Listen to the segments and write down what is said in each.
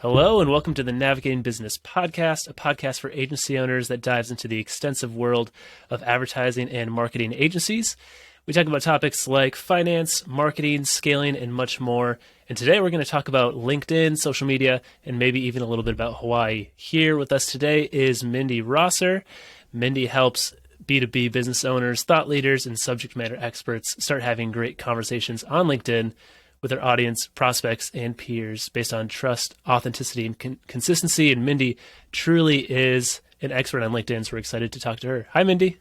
Hello, and welcome to the Navigating Business Podcast, a podcast for agency owners that dives into the extensive world of advertising and marketing agencies. We talk about topics like finance, marketing, scaling, and much more. And today we're going to talk about LinkedIn, social media, and maybe even a little bit about Hawaii. Here with us today is Mindi Rosser. Mindi helps B2B business owners, thought leaders, and subject matter experts start having great conversations on LinkedIn with their audience, prospects, and peers based on trust, authenticity, and consistency. And Mindi truly is an expert on LinkedIn, so we're excited to talk to her. Hi, Mindi.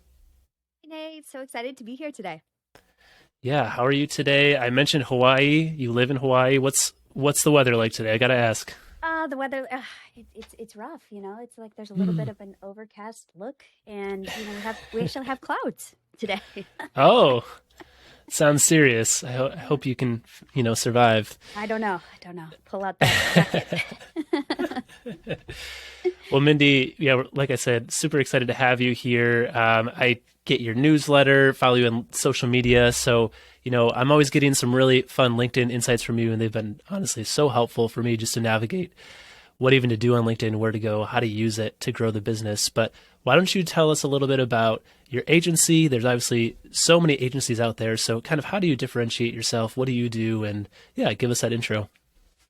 Hey, so excited to be here today. Yeah, how are you today? I mentioned Hawaii. You live in Hawaii. What's the weather like today? I got to ask. The weather, it's rough, you know. It's like there's a little bit of an overcast look, and we actually have clouds today. Oh, sounds serious. I hope you can, survive. I don't know. Pull out that jacket. Well, Mindi, yeah, like I said, super excited to have you here. I get your newsletter, follow you on social media. So, I'm always getting some really fun LinkedIn insights from you, and they've been honestly so helpful for me just to navigate what even to do on LinkedIn, where to go, how to use it to grow the business. But why don't you tell us a little bit about your agency? There's obviously so many agencies out there. So kind of how do you differentiate yourself? What do you do? And yeah, give us that intro.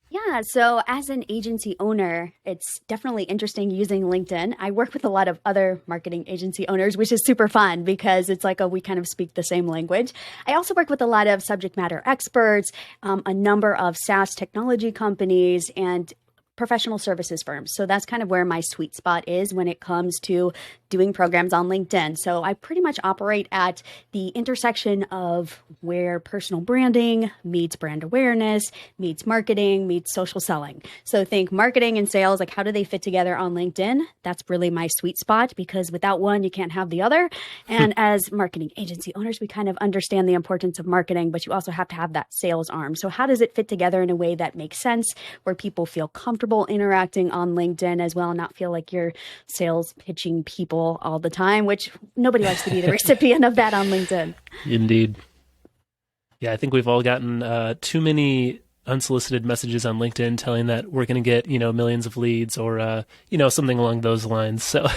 Yeah, so as an agency owner, it's definitely interesting using LinkedIn. I work with a lot of other marketing agency owners, which is super fun because it's like we kind of speak the same language. I also work with a lot of subject matter experts, a number of SaaS technology companies, and professional services firms. So that's kind of where my sweet spot is when it comes to doing programs on LinkedIn. So I pretty much operate at the intersection of where personal branding meets brand awareness, meets marketing, meets social selling. So think marketing and sales, like how do they fit together on LinkedIn? That's really my sweet spot because without one, you can't have the other. And as marketing agency owners, we kind of understand the importance of marketing, but you also have to have that sales arm. So how does it fit together in a way that makes sense, where people feel comfortable interacting on LinkedIn as well, not feel like you're sales pitching people all the time, which nobody likes to be the recipient of that on LinkedIn. Indeed. Yeah, I think we've all gotten too many unsolicited messages on LinkedIn telling that we're going to get, millions of leads or, something along those lines. So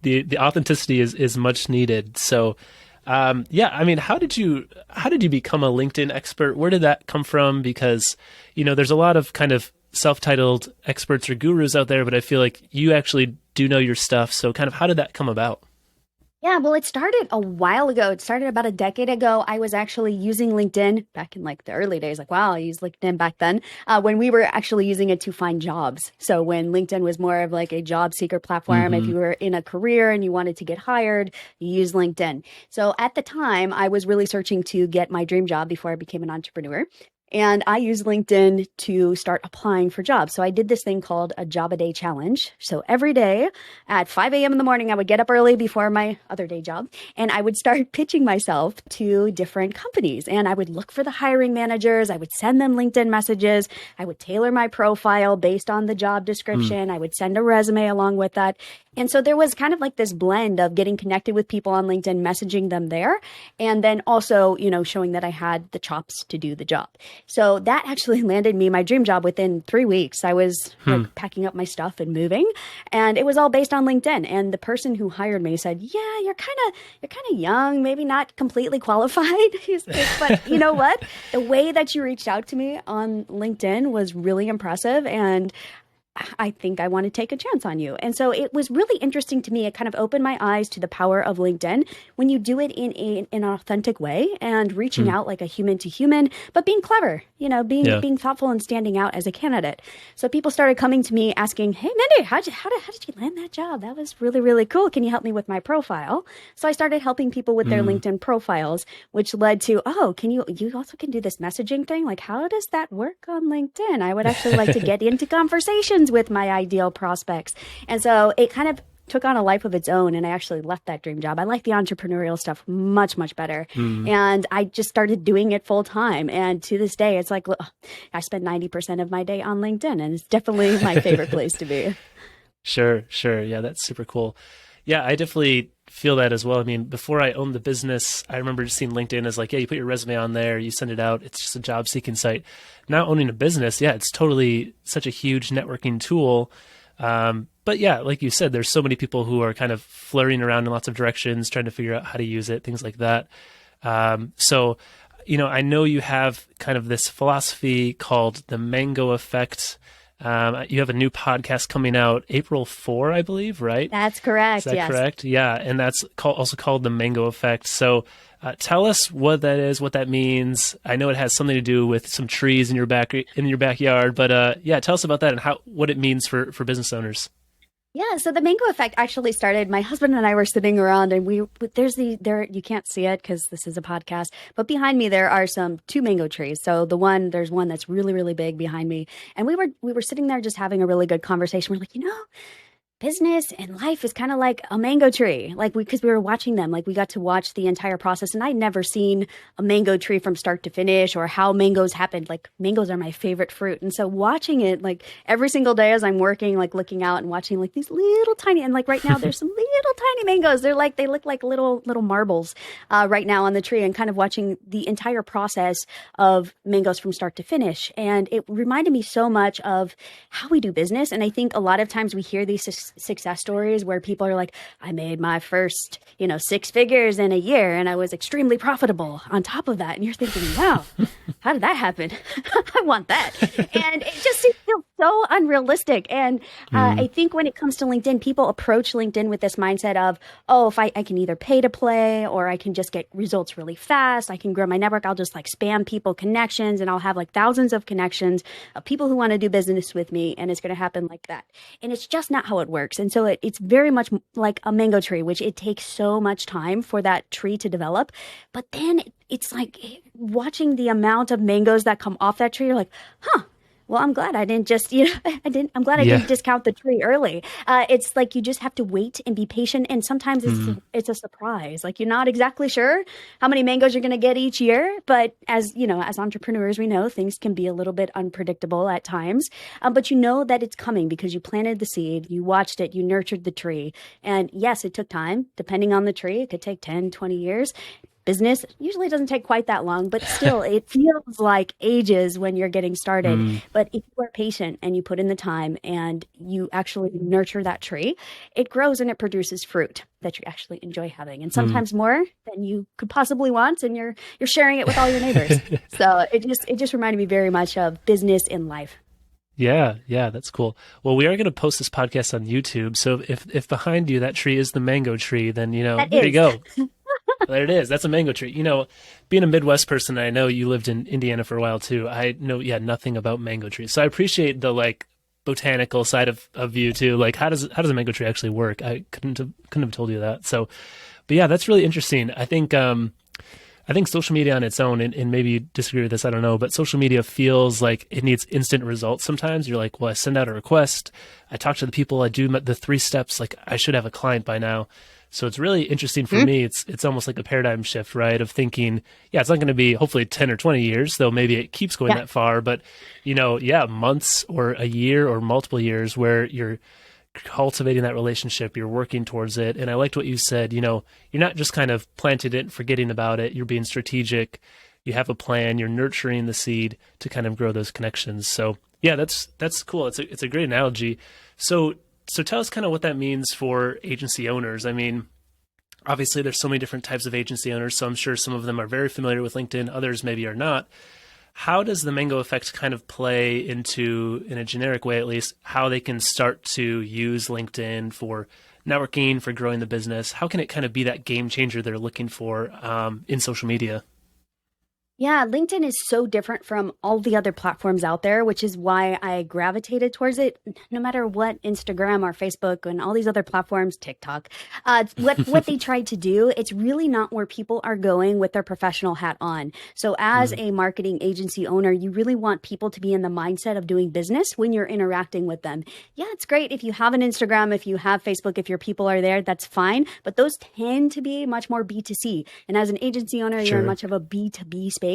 the authenticity is much needed. So how did you become a LinkedIn expert? Where did that come from? Because, there's a lot of kind of self-titled experts or gurus out there, but I feel like you actually do know your stuff. So kind of how did that come about? Yeah, well, it started a while ago. It started about a decade ago. I was actually using LinkedIn back in like the early days. Like, wow, I used LinkedIn back then when we were actually using it to find jobs. So when LinkedIn was more of like a job seeker platform, if you were in a career and you wanted to get hired, you used LinkedIn. So at the time, I was really searching to get my dream job before I became an entrepreneur. And I used LinkedIn to start applying for jobs. So I did this thing called a job a day challenge. So every day at 5 a.m. in the morning, I would get up early before my other day job, and I would start pitching myself to different companies. And I would look for the hiring managers. I would send them LinkedIn messages. I would tailor my profile based on the job description. I would send a resume along with that. And so there was kind of like this blend of getting connected with people on LinkedIn, messaging them there, and then also, showing that I had the chops to do the job. So that actually landed me my dream job within 3 weeks. I was like packing up my stuff and moving, and it was all based on LinkedIn. And the person who hired me said, "Yeah, you're kind of young, maybe not completely qualified." But you know what? The way that you reached out to me on LinkedIn was really impressive, and I think I want to take a chance on you. And so it was really interesting to me. It kind of opened my eyes to the power of LinkedIn when you do it in an authentic way and reaching out like a human to human, but being clever, being thoughtful and standing out as a candidate. So people started coming to me asking, "Hey, Mindi, how did you land that job? That was really, really cool. Can you help me with my profile?" So I started helping people with their LinkedIn profiles, which led to, you also can do this messaging thing. Like, how does that work on LinkedIn? I would actually like to get into conversations with my ideal prospects. And so it kind of took on a life of its own, and I actually left that dream job. I like the entrepreneurial stuff much, much better. And I just started doing it full time. And to this day, it's like, I spend 90% of my day on LinkedIn, and it's definitely my favorite place to be. Sure. Yeah, that's super cool. Yeah, I definitely feel that as well. I mean, before I owned the business, I remember just seeing LinkedIn as like, yeah, you put your resume on there, you send it out. It's just a job seeking site. Now owning a business, yeah, it's totally such a huge networking tool. But yeah, like you said, there's so many people who are kind of flurrying around in lots of directions, trying to figure out how to use it, things like that. So, I know you have kind of this philosophy called the mango effect. You have a new podcast coming out April 4, I believe, right? That's correct. Is that yes. correct? Yeah. And that's also called the mango effect. So tell us what that is, what that means. I know it has something to do with some trees in your backyard, but yeah, tell us about that and what it means for business owners. Yeah, so the mango effect actually started. My husband and I were sitting around, and you can't see it because this is a podcast, but behind me there are two mango trees. So there's one that's really, really big behind me, and we were sitting there just having a really good conversation. We're like, business and life is kind of like a mango tree, because we were watching them, we got to watch the entire process, and I'd never seen a mango tree from start to finish or how mangoes happened. Mangoes are my favorite fruit, and so watching it every single day as I'm working, looking out and watching these little tiny, and right now there's some little tiny mangoes. They look like little marbles right now on the tree, and kind of watching the entire process of mangoes from start to finish. And it reminded me so much of how we do business. And I think a lot of times we hear these success stories where people are like, I made my first, 6 figures in a year and I was extremely profitable on top of that. And you're thinking, wow, how did that happen? I want that. And it just feels so unrealistic. And I think when it comes to LinkedIn, people approach LinkedIn with this mindset of, if I can either pay to play or I can just get results really fast. I can grow my network. I'll just spam people connections and I'll have thousands of connections of people who want to do business with me. And it's going to happen like that. And it's just not how it works. And so it's very much like a mango tree, which it takes so much time for that tree to develop. But then it's watching the amount of mangoes that come off that tree. You're like, well, I'm glad I didn't just, I'm glad I didn't discount the tree early. It's you just have to wait and be patient. And sometimes it's a surprise. You're not exactly sure how many mangoes you're going to get each year. But as entrepreneurs, we know things can be a little bit unpredictable at times. But you know that it's coming because you planted the seed, you watched it, you nurtured the tree. And yes, it took time. Depending on the tree, it could take 10, 20 years. Business usually doesn't take quite that long, but still it feels like ages when you're getting started. But if you are patient and you put in the time and you actually nurture that tree, it grows and it produces fruit that you actually enjoy having, and sometimes more than you could possibly want, and you're sharing it with all your neighbors. So it just reminded me very much of business in life. Yeah, that's cool. Well, we are going to post this podcast on YouTube, so if behind you that tree is the mango tree, then there you go. There it is. That's a mango tree. Being a Midwest person, I know you lived in Indiana for a while too. I know, nothing about mango trees. So I appreciate the botanical side of you too. How does a mango tree actually work? I couldn't have told you that. So, but yeah, that's really interesting. I think social media on its own, and maybe you disagree with this, I don't know, but social media feels like it needs instant results sometimes. You're like, well, I send out a request, I talk to the people, I do the 3 steps, I should have a client by now. So it's really interesting for me. It's almost like a paradigm shift, right? Of thinking, it's not going to be hopefully 10 or 20 years, though maybe it keeps going that far, but months or a year or multiple years where you're cultivating that relationship, you're working towards it. And I liked what you said, you're not just kind of planted it and forgetting about it. You're being strategic. You have a plan, you're nurturing the seed to kind of grow those connections. So yeah, that's cool. It's a great analogy. So tell us kind of what that means for agency owners. I mean, obviously there's so many different types of agency owners, so I'm sure some of them are very familiar with LinkedIn, others maybe are not. How does the mango effect kind of play into, in a generic way at least, how they can start to use LinkedIn for networking, for growing the business? How can it kind of be that game changer they're looking for in social media? Yeah, LinkedIn is so different from all the other platforms out there, which is why I gravitated towards it. No matter what Instagram or Facebook and all these other platforms, TikTok, what they tried to do, it's really not where people are going with their professional hat on. So as a marketing agency owner, you really want people to be in the mindset of doing business when you're interacting with them. Yeah, it's great if you have an Instagram, if you have Facebook, if your people are there, that's fine. But those tend to be much more B2C. And as an agency owner, you're in much of a B2B space.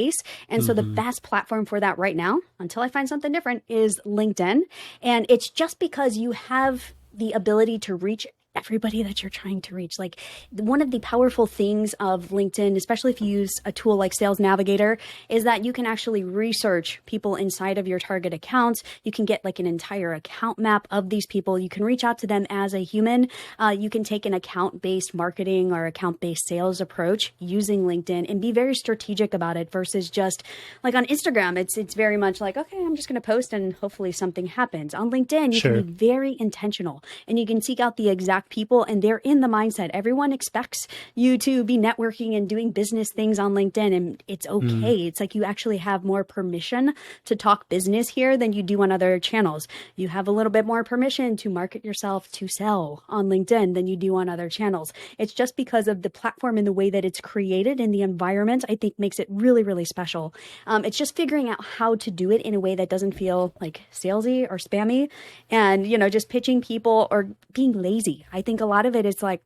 And so the best platform for that right now, until I find something different, is LinkedIn. And it's just because you have the ability to reach everybody that you're trying to reach. Like one of the powerful things of LinkedIn, especially if you use a tool like Sales Navigator, is that you can actually research people inside of your target accounts. You can get like an entire account map of these people. You can reach out to them as a human. You can take an account-based marketing or account-based sales approach using LinkedIn and be very strategic about it versus just like on Instagram. It's very much like, okay, I'm just going to post and hopefully something happens. On LinkedIn, you can be very intentional and you can seek out the exact people, and they're in the mindset. Everyone expects you to be networking and doing business things on LinkedIn, and it's okay. It's like you actually have more permission to talk business here than you do on other channels. You have a little bit more permission to market yourself to sell on LinkedIn than you do on other channels. It's just because of the platform and the way that it's created and the environment, I think makes it really, really special. It's just figuring out how to do it in a way that doesn't feel like salesy or spammy and, just pitching people or being lazy. I think a lot of it is like,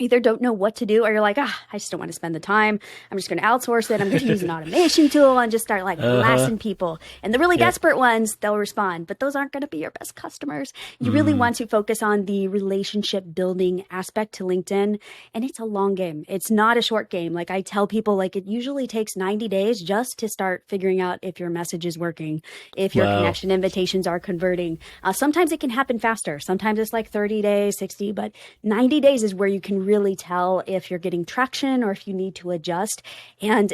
either don't know what to do or you're like, I just don't want to spend the time. I'm just going to outsource it. I'm going to use an automation tool and just start like blasting people. And the really desperate ones, they'll respond, but those aren't going to be your best customers. You really want to focus on the relationship building aspect to LinkedIn. And it's a long game. It's not a short game. Like I tell people, like it usually takes 90 days just to start figuring out if your message is working, if your connection invitations are converting. Sometimes it can happen faster. Sometimes it's like 30 days, 60, but 90 days is where you can really tell if you're getting traction or if you need to adjust. And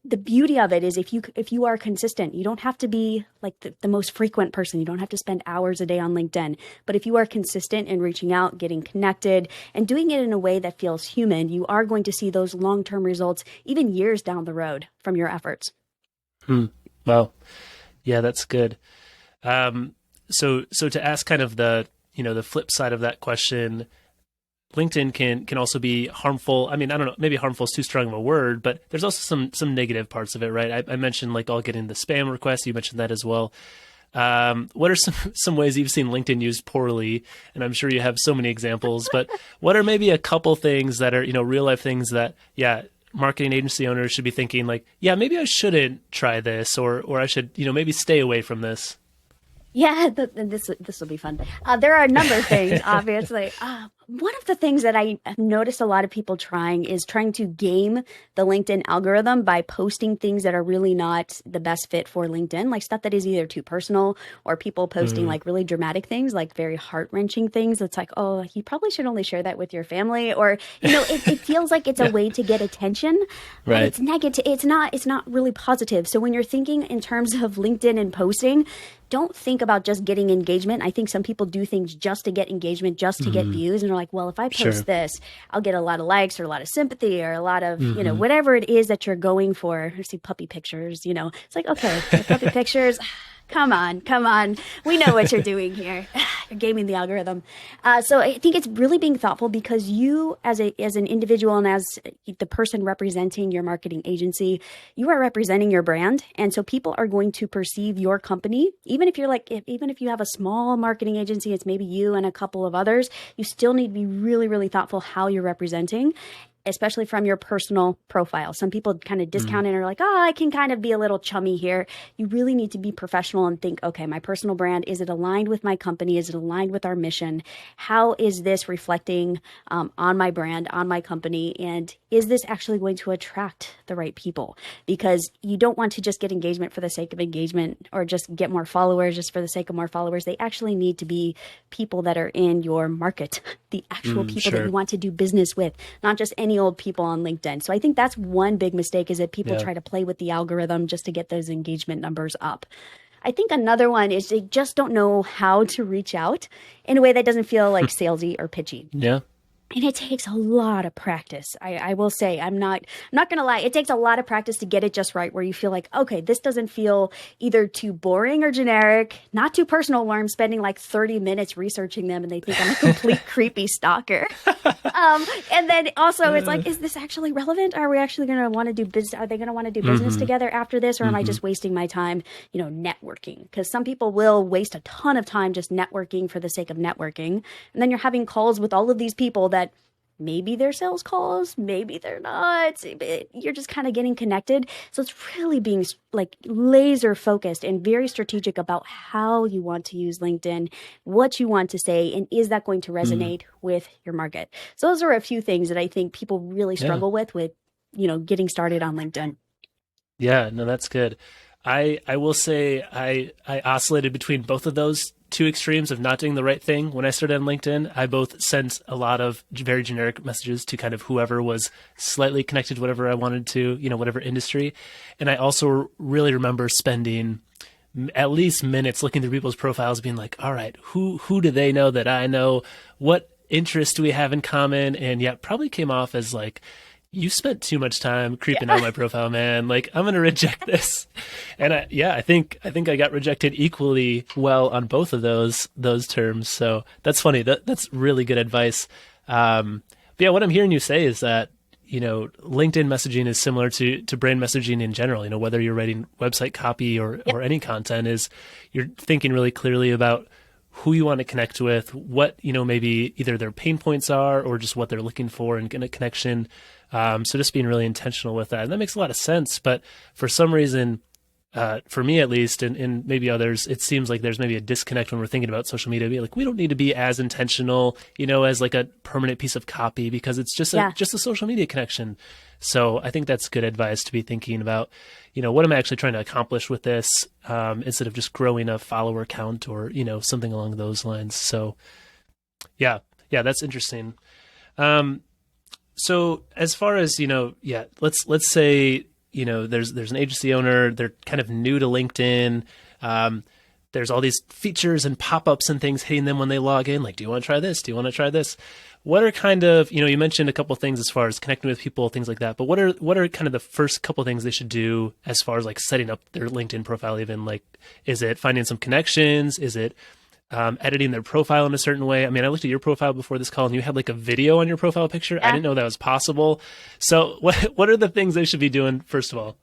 the beauty of it is if you are consistent, you don't have to be like the most frequent person. You don't have to spend hours a day on LinkedIn. But if you are consistent in reaching out, getting connected, and doing it in a way that feels human, you are going to see those long-term results even years down the road from your efforts. Wow. Yeah, that's good. So to ask kind of the flip side of that question, LinkedIn can also be harmful. I mean, I don't know, maybe harmful is too strong of a word, but there's also some negative parts of it, right? I mentioned like all getting the spam requests. You mentioned that as well. What are some ways you've seen LinkedIn used poorly? And I'm sure you have so many examples, but what are maybe a couple things that are, real life things that, marketing agency owners should be thinking like, maybe I shouldn't try this or I should, maybe stay away from this? Yeah, this will be fun. There are a number of things, obviously. One of the things that I have noticed a lot of people trying to game the LinkedIn algorithm by posting things that are really not the best fit for LinkedIn, like stuff that is either too personal or people posting like really dramatic things, like very heart-wrenching things. It's like, oh, you probably should only share that with your family, or it feels like it's a way to get attention. Right. But it's negative. It's not really positive. So when you're thinking in terms of LinkedIn and posting, don't think about just getting engagement. I think some people do things just to get engagement, just to get views. And they're like, well, if I post this, I'll get a lot of likes or a lot of sympathy or a lot of, whatever it is that you're going for. I see puppy pictures, it's like, okay, puppy pictures. Come on. We know what you're doing here. You're gaming the algorithm. So I think it's really being thoughtful because you as an individual and as the person representing your marketing agency, you are representing your brand. And so people are going to perceive your company, even if you have a small marketing agency, it's maybe you and a couple of others, you still need to be really, really thoughtful how you're representing, especially from your personal profile. Some people kind of discount it and are like, oh, I can kind of be a little chummy here. You really need to be professional and think, okay, my personal brand, is it aligned with my company? Is it aligned with our mission? How is this reflecting on my brand, on my company? And is this actually going to attract the right people? Because you don't want to just get engagement for the sake of engagement or just get more followers just for the sake of more followers. They actually need to be people that are in your market, the actual people that you want to do business with, not just any old people on LinkedIn. So I think that's one big mistake, is that people try to play with the algorithm just to get those engagement numbers up. I think another one is they just don't know how to reach out in a way that doesn't feel like salesy or pitchy. Yeah. And it takes a lot of practice. I will say, I'm not going to lie. It takes a lot of practice to get it just right, where you feel like, okay, this doesn't feel either too boring or generic, not too personal, where I'm spending like 30 minutes researching them and they think I'm a complete creepy stalker. And then also it's like, is this actually relevant? Are we actually going to want to do business? Are they going to want to do business together after this? Or am I just wasting my time, networking? Because some people will waste a ton of time just networking for the sake of networking. And then you're having calls with all of these people that Maybe they're sales calls, maybe they're not. You're just kind of getting connected. So it's really being like laser focused and very strategic about how you want to use LinkedIn, what you want to say, and is that going to resonate with your market? So those are a few things that I think people really struggle with, getting started on LinkedIn. Yeah, no, that's good. I will say I oscillated between both of those two extremes of not doing the right thing when I started on LinkedIn. I both sent a lot of very generic messages to kind of whoever was slightly connected to whatever I wanted to, whatever industry. And I also really remember spending at least minutes looking through people's profiles, being like, all right, who do they know that I know? What interest do we have in common? And yeah, it probably came off as like, you spent too much time creeping on my profile, man. Like, I'm going to reject this. And I think I got rejected equally well on both of those terms. So that's funny. That's really good advice. But yeah, what I'm hearing you say is that, LinkedIn messaging is similar to brand messaging in general. Whether you're writing website copy or any content, is you're thinking really clearly about who you want to connect with, what, maybe either their pain points are or just what they're looking for in a connection. So just being really intentional with that. And that makes a lot of sense. But for some reason, for me at least, and maybe others, it seems like there's maybe a disconnect when we're thinking about social media. Like, we don't need to be as intentional, as like a permanent piece of copy, because it's just a social media connection. So I think that's good advice to be thinking about, what am I actually trying to accomplish with this, instead of just growing a follower count or, something along those lines. So yeah, that's interesting. So as far as, let's say, there's an agency owner, they're kind of new to LinkedIn. There's all these features and pop-ups and things hitting them when they log in. Like, do you want to try this? Do you want to try this? What are kind of, you mentioned a couple of things as far as connecting with people, things like that, but what are kind of the first couple of things they should do as far as like setting up their LinkedIn profile? Even like, is it finding some connections? Is it editing their profile in a certain way? I mean, I looked at your profile before this call and you had like a video on your profile picture. Yeah. I didn't know that was possible. So what are the things they should be doing first of all?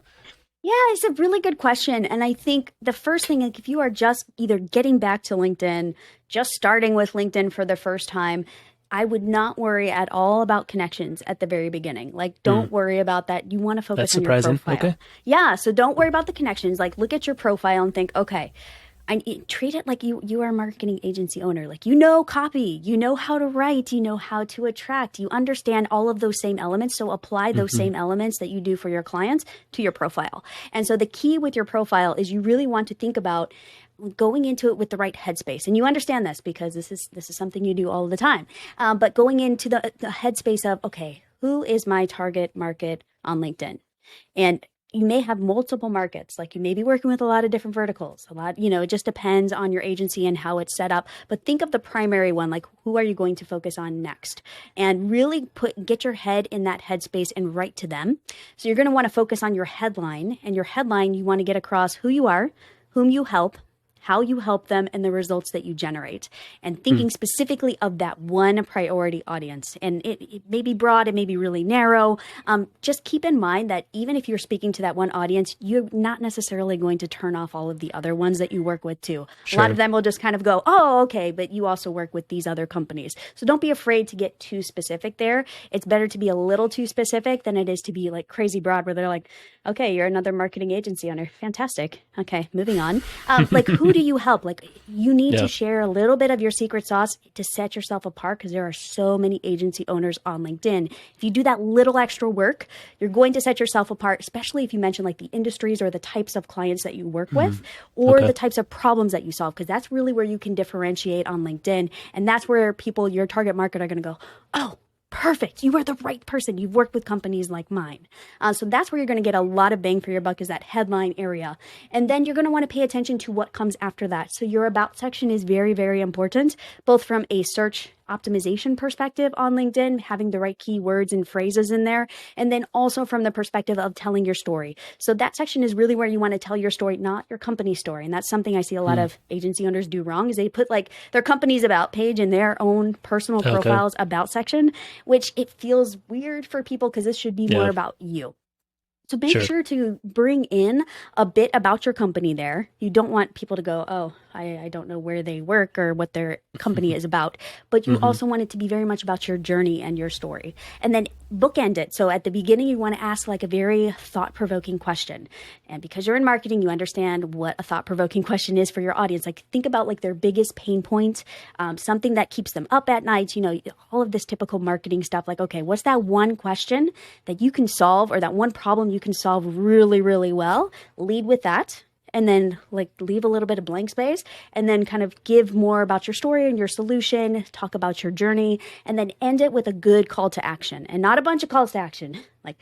Yeah, it's a really good question. And I think the first thing, like if you are just either getting back to LinkedIn, just starting with LinkedIn for the first time, I would not worry at all about connections at the very beginning. Like, don't worry about that. You want to focus on your profile. Okay. Yeah, so don't worry about the connections. Like, look at your profile and think, okay, I treat it like you are a marketing agency owner. Like, copy, how to write, how to attract, you understand all of those same elements. So apply those same elements that you do for your clients to your profile. And so the key with your profile is you really want to think about going into it with the right headspace. And you understand this because this is something you do all the time. But going into the headspace of, okay, who is my target market on LinkedIn? And you may have multiple markets, like you may be working with a lot of different verticals, it just depends on your agency and how it's set up. But think of the primary one, like who are you going to focus on next? And really get your head in that headspace and write to them. So you're going to want to focus on your headline, and your headline, you want to get across who you are, whom you help, how you help them, and the results that you generate, and thinking specifically of that one priority audience. And it may be broad, it may be really narrow. Just keep in mind that even if you're speaking to that one audience, you're not necessarily going to turn off all of the other ones that you work with too. Sure. A lot of them will just kind of go, oh, okay, but you also work with these other companies. So don't be afraid to get too specific there. It's better to be a little too specific than it is to be like crazy broad, where they're like, okay, you're another marketing agency owner. Fantastic. Okay, moving on. Like, who do you help? Like, you need to share a little bit of your secret sauce to set yourself apart, because there are so many agency owners on LinkedIn. If you do that little extra work, you're going to set yourself apart, especially if you mention like the industries or the types of clients that you work with, or the types of problems that you solve, because that's really where you can differentiate on LinkedIn. And that's where people, your target market, are going to go, oh, perfect. You are the right person. You've worked with companies like mine. So that's where you're going to get a lot of bang for your buck, is that headline area. And then you're going to want to pay attention to what comes after that. So your about section is very, very important, both from a search optimization perspective on LinkedIn, having the right keywords and phrases in there, and then also from the perspective of telling your story. So that section is really where you want to tell your story, not your company story. And that's something I see a lot of agency owners do wrong, is they put like their company's about page in their own personal profiles about section, which it feels weird for people, because this should be more about you. So make Sure. sure to bring in a bit about your company there. You don't want people to go, oh, I don't know where they work or what their company is about. But you Hmm. also want it to be very much about your journey and your story. And then bookend it. So at the beginning, you want to ask like a very thought provoking question. And because you're in marketing, you understand what a thought provoking question is for your audience. Like think about like their biggest pain point, something that keeps them up at night, all of this typical marketing stuff. Like, okay, what's that one question that you can solve or that one problem you can solve really, really well? Lead with that. And then like leave a little bit of blank space and then kind of give more about your story and your solution, talk about your journey, and then end it with a good call to action and not a bunch of calls to action. Like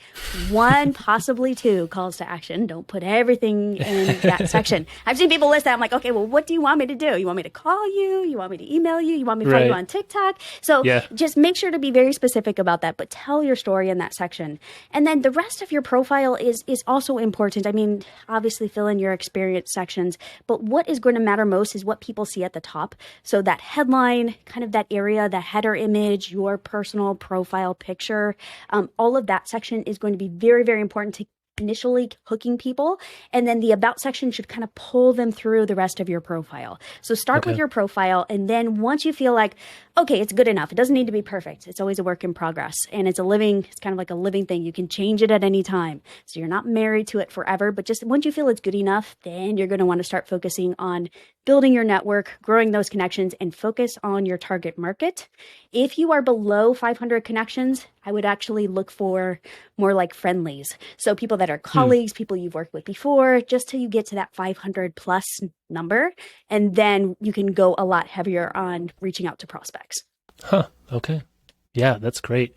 one, possibly two calls to action. Don't put everything in that section. I've seen people list that. I'm like, okay, well, what do you want me to do? You want me to call you? You want me to email you? You want me to find you Right. on TikTok? So Yeah. just make sure to be very specific about that, but tell your story in that section. And then the rest of your profile is also important. I mean, obviously fill in your experience sections, but what is going to matter most is what people see at the top. So that headline, kind of that area, that header image, your personal profile picture, all of that section is going to be very, very important to initially hooking people. And then the about section should kind of pull them through the rest of your profile. So start with Okay. your profile. And then once you feel like, okay, it's good enough. It doesn't need to be perfect. It's always a work in progress. And it's kind of like a living thing. You can change it at any time. So you're not married to it forever, but just once you feel it's good enough, then you're going to want to start focusing on building your network, growing those connections, and focus on your target market. If you are below 500 connections, I would actually look for more like friendlies. So people that are Hmm. colleagues, people you've worked with before, just till you get to that 500 plus number. And then you can go a lot heavier on reaching out to prospects. Huh. Okay. Yeah, that's great.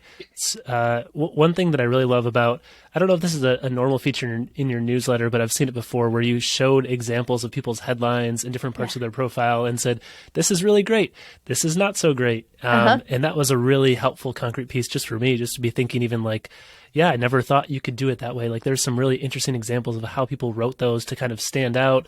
One thing that I really love about, I don't know if this is a normal feature in your newsletter, but I've seen it before where you showed examples of people's headlines in different Yeah. parts of their profile and said, this is really great. This is not so great. Uh-huh. And that was a really helpful concrete piece just for me, just to be thinking even like, yeah, I never thought you could do it that way. Like there's some really interesting examples of how people wrote those to kind of stand out.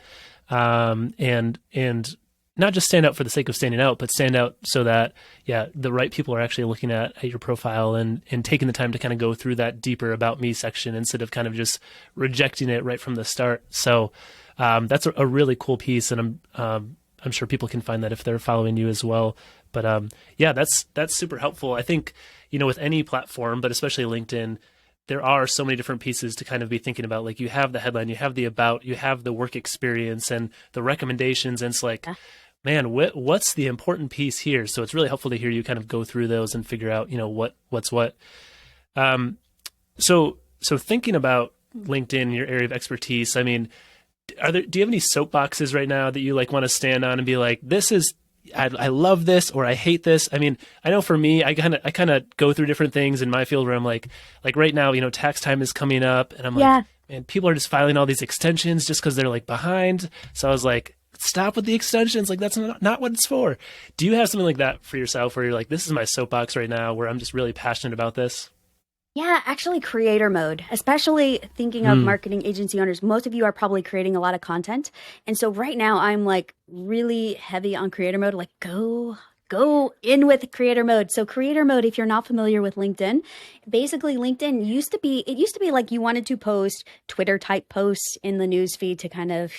And not just stand out for the sake of standing out, but stand out so that, yeah, the right people are actually looking at your profile and taking the time to kind of go through that deeper about me section instead of kind of just rejecting it right from the start. So that's a really cool piece. And I'm sure people can find that if they're following you as well. But yeah, that's super helpful. I think, with any platform, but especially LinkedIn, there are so many different pieces to kind of be thinking about. Like you have the headline, you have the about, you have the work experience and the recommendations. And it's like, Yeah. man, what's the important piece here? So it's really helpful to hear you kind of go through those and figure out, what's what. Um, so thinking about LinkedIn, your area of expertise, I mean, do you have any soapboxes right now that you like want to stand on and be like, I love this or I hate this? I mean, I know for me, I kind of go through different things in my field where I'm like right now, tax time is coming up and I'm like, Yeah. man, people are just filing all these extensions just because they're like behind. So I was like, stop with the extensions. Like that's not what it's for. Do you have something like that for yourself where you're like, this is my soapbox right now where I'm just really passionate about this? Yeah, actually, creator mode, especially thinking of Mm, marketing agency owners. Most of you are probably creating a lot of content. And so right now I'm like really heavy on creator mode, like go in with creator mode. So creator mode, if you're not familiar with LinkedIn, basically LinkedIn used to be like you wanted to post Twitter type posts in the news feed to kind of,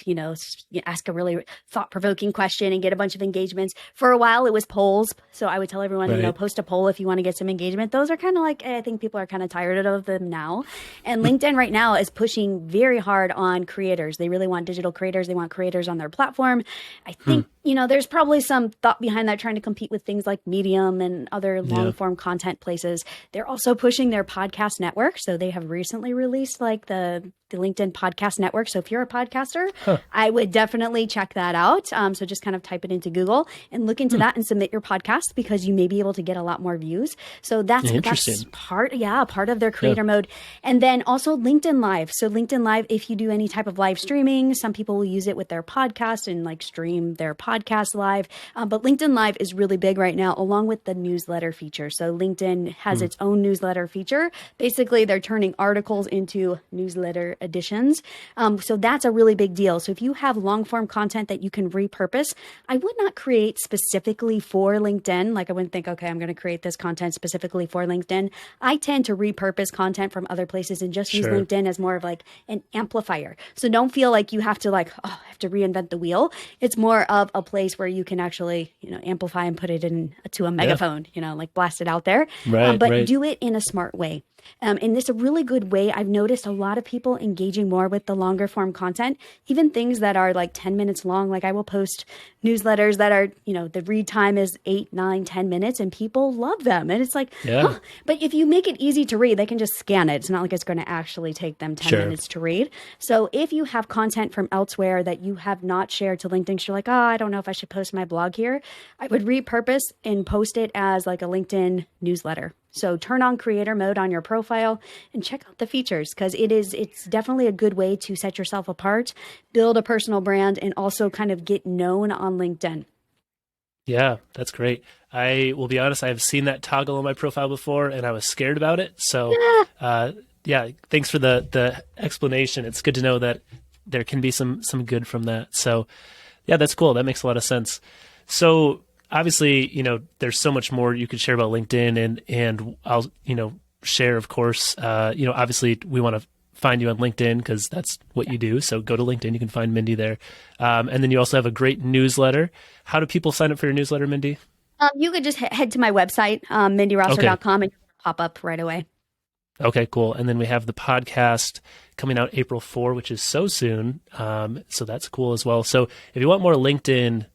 ask a really thought provoking question and get a bunch of engagements. For a while it was polls. So I would tell everyone, right. post a poll if you want to get some engagement. Those are kind of like, I think people are kind of tired of them now. And LinkedIn right now is pushing very hard on creators. They really want digital creators. They want creators on their platform. I Hmm. think, there's probably some thought behind that trying to compete with things like Medium and other long Yeah. form content places. They're also pushing their podcast network. So they have recently released like the LinkedIn podcast network. So if you're a podcaster, Huh. I would definitely check that out. So just kind of type it into Google and look into that and submit your podcast because you may be able to get a lot more views. So that's Interesting. part of their Yeah. creator mode. And then also LinkedIn Live. So LinkedIn Live, if you do any type of live streaming, some people will use it with their podcast and like stream their podcast podcast live. But LinkedIn Live is really big right now, along with the newsletter feature. So LinkedIn has its own newsletter feature. Basically, they're turning articles into newsletter editions. So that's a really big deal. So if you have long form content that you can repurpose, I would not create specifically for LinkedIn. Like I wouldn't think, okay, I'm going to create this content specifically for LinkedIn. I tend to repurpose content from other places and just use LinkedIn as more of like an amplifier. So don't feel like you have to like, oh, I have to reinvent the wheel. It's more of a place where you can actually, amplify and put it to a megaphone, like blast it out there. But do it in a smart way. And this is a really good way. I've noticed a lot of people engaging more with the longer form content, even things that are like 10 minutes long. Like I will post newsletters that are, the read time is 8, 9, 10 minutes and people love them. And it's like, huh. But if you make it easy to read, they can just scan it. It's not like it's going to actually take them 10 minutes to read. So if you have content from elsewhere that you have not shared to LinkedIn, 'cause you're like, oh, I don't know if I should post my blog here, I would repurpose and post it as like a LinkedIn newsletter. So turn on creator mode on your profile and check out the features because it's definitely a good way to set yourself apart, build a personal brand, and also kind of get known on LinkedIn. Yeah, that's great. I will be honest, I've seen that toggle on my profile before and I was scared about it. So thanks for the explanation. It's good to know that there can be some good from that. So yeah, that's cool. That makes a lot of sense. So obviously, there's so much more you could share about LinkedIn and I'll, share, of course, obviously we want to find you on LinkedIn because that's what you do. So go to LinkedIn, you can find Mindi there. And then you also have a great newsletter. How do people sign up for your newsletter, Mindi? You could just head to my website, mindyrosser.com, and it'll pop up right away. Okay, cool. And then we have the podcast coming out April 4, which is so soon. So that's cool as well. So if you want more LinkedIn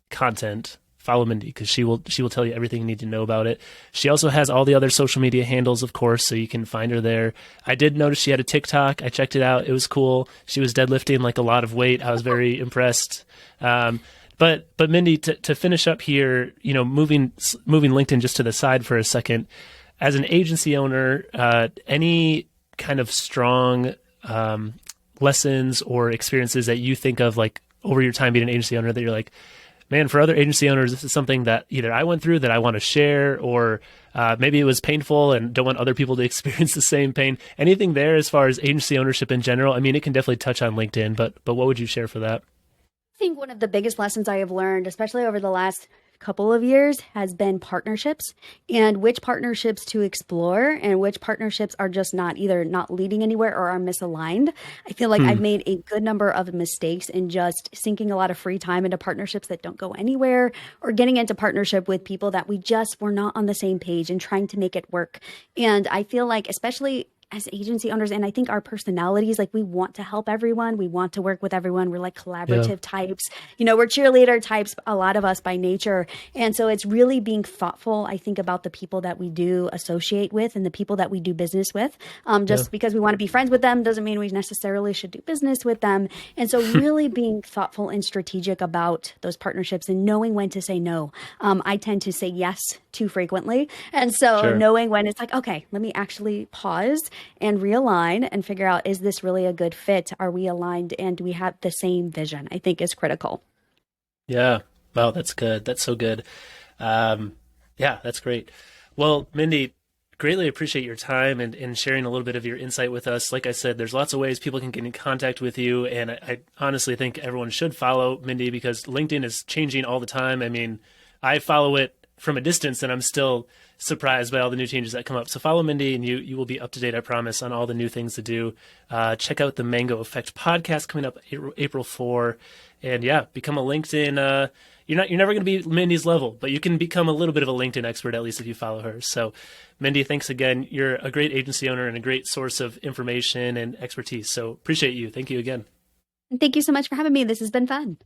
content, follow Mindi because she will tell you everything you need to know about it. She also has all the other social media handles, of course, so you can find her there. I did notice she had a TikTok. I checked it out. It was cool. She was deadlifting like a lot of weight. I was very impressed. But Mindi, to finish up here, moving LinkedIn just to the side for a second, as an agency owner, any kind of strong lessons or experiences that you think of like over your time being an agency owner that you're like, man, for other agency owners, this is something that either I went through that I want to share, or maybe it was painful and don't want other people to experience the same pain. Anything there as far as agency ownership in general? I mean, it can definitely touch on LinkedIn, but what would you share for that? I think one of the biggest lessons I have learned, especially over the last couple of years, has been partnerships and which partnerships to explore and which partnerships are just either not leading anywhere or are misaligned. I feel like I've made a good number of mistakes in just sinking a lot of free time into partnerships that don't go anywhere, or getting into partnership with people that we just were not on the same page and trying to make it work. And I feel like, especially as agency owners, and I think our personalities, like we want to help everyone. We want to work with everyone. We're like collaborative types. We're cheerleader types, a lot of us by nature. And so it's really being thoughtful, I think, about the people that we do associate with and the people that we do business with. Just because we want to be friends with them doesn't mean we necessarily should do business with them. And so really being thoughtful and strategic about those partnerships and knowing when to say no. I tend to say yes too frequently. And so knowing when it's like, okay, let me actually pause and realign and figure out, is this really a good fit? Are we aligned and do we have the same vision? I think is critical. Yeah. Wow, that's good. That's so good. Yeah, that's great. Well, Mindi, greatly appreciate your time and sharing a little bit of your insight with us. Like I said, there's lots of ways people can get in contact with you. And I honestly think everyone should follow Mindi because LinkedIn is changing all the time. I mean, I follow it from a distance and I'm still surprised by all the new changes that come up. So follow Mindi and you will be up to date, I promise, on all the new things to do. Check out the Mango Effect podcast coming up April 4. And yeah, become a LinkedIn. You're never going to be Mindi's level, but you can become a little bit of a LinkedIn expert, at least if you follow her. So Mindi, thanks again. You're a great agency owner and a great source of information and expertise. So appreciate you. Thank you again. Thank you so much for having me. This has been fun.